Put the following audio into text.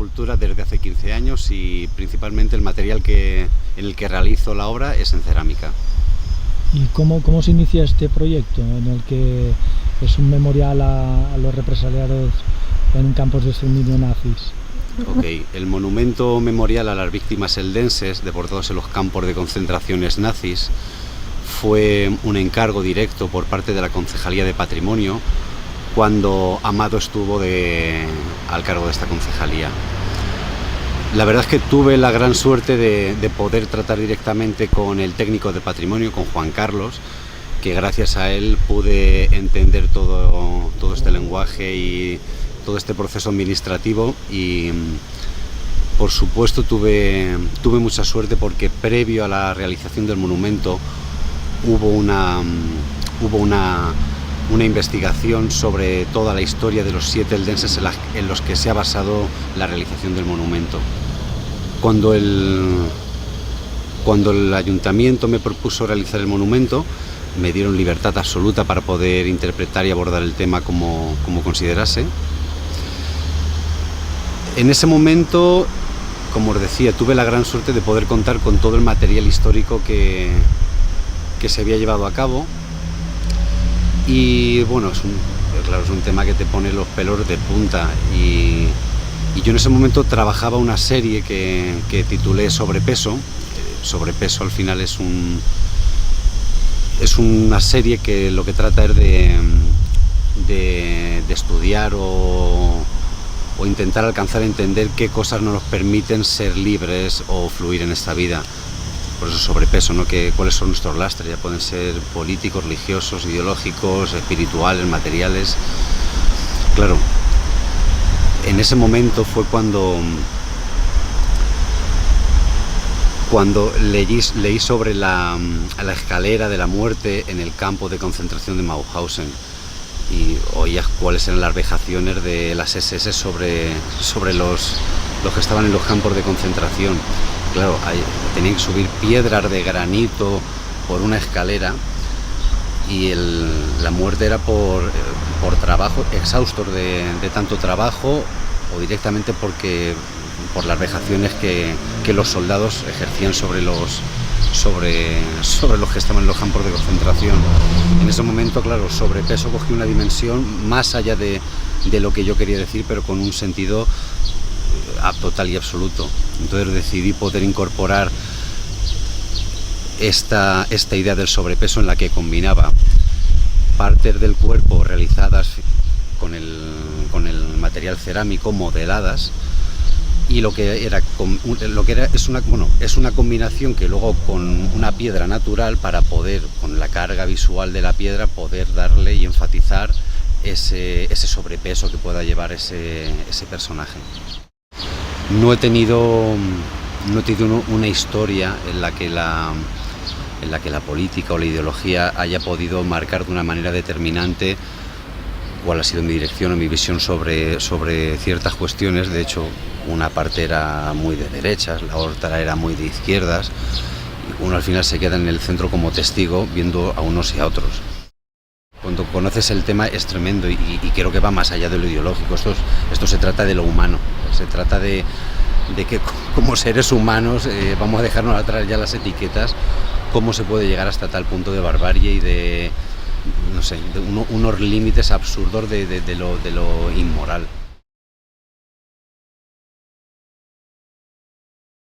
escultura desde hace 15 años y principalmente el material en el que realizo la obra es en cerámica. ¿Y cómo se inicia este proyecto en el que es un memorial a los represaliados en campos de exterminio nazis? Ok, el monumento memorial a las víctimas eldenses deportados en los campos de concentraciones nazis fue un encargo directo por parte de la Concejalía de Patrimonio cuando Amado estuvo al cargo de esta concejalía. La verdad es que tuve la gran suerte de poder tratar directamente con el técnico de patrimonio, con Juan Carlos, que gracias a él pude entender todo este lenguaje y todo este proceso administrativo y por supuesto tuve mucha suerte porque previo a la realización del monumento hubo una investigación sobre toda la historia de los 7 eldenses en los que se ha basado la realización del monumento. Cuando el ayuntamiento me propuso realizar el monumento, me dieron libertad absoluta para poder interpretar y abordar el tema como considerase. En ese momento, como os decía, tuve la gran suerte de poder contar con todo el material histórico que se había llevado a cabo. Y bueno, es un tema que te pone los pelos de punta y yo en ese momento trabajaba una serie que titulé Sobrepeso. Sobrepeso al final es una serie que lo que trata es de estudiar o intentar alcanzar a entender qué cosas no nos permiten ser libres o fluir en esta vida. Por eso sobrepeso, ¿no? ¿Cuáles son nuestros lastres? Ya pueden ser políticos, religiosos, ideológicos, espirituales, materiales. Claro, en ese momento fue cuando leí sobre la escalera de la muerte en el campo de concentración de Mauthausen y oía cuáles eran las vejaciones de las SS sobre los que estaban en los campos de concentración. Claro, tenían que subir piedras de granito por una escalera y la muerte era por trabajo, exhaustos de tanto trabajo o directamente por las vejaciones que los soldados ejercían sobre los que estaban en los campos de concentración. En ese momento, claro, sobrepeso cogió una dimensión más allá de lo que yo quería decir, pero con un sentido total y absoluto. Entonces decidí poder incorporar esta idea del sobrepeso en la que combinaba partes del cuerpo realizadas con el material cerámico, modeladas, y es una combinación que luego con una piedra natural para poder, con la carga visual de la piedra, poder darle y enfatizar ese sobrepeso que pueda llevar ese personaje. No he tenido una historia en la que la política o la ideología haya podido marcar de una manera determinante cuál ha sido mi dirección o mi visión sobre ciertas cuestiones. De hecho, una parte era muy de derechas, la otra era muy de izquierdas. Uno al final se queda en el centro como testigo viendo a unos y a otros. Cuando conoces el tema es tremendo y creo que va más allá de lo ideológico. Esto se trata de lo humano, se trata de que como seres humanos, vamos a dejarnos atrás ya las etiquetas, cómo se puede llegar hasta tal punto de barbarie y de unos límites absurdos de lo inmoral.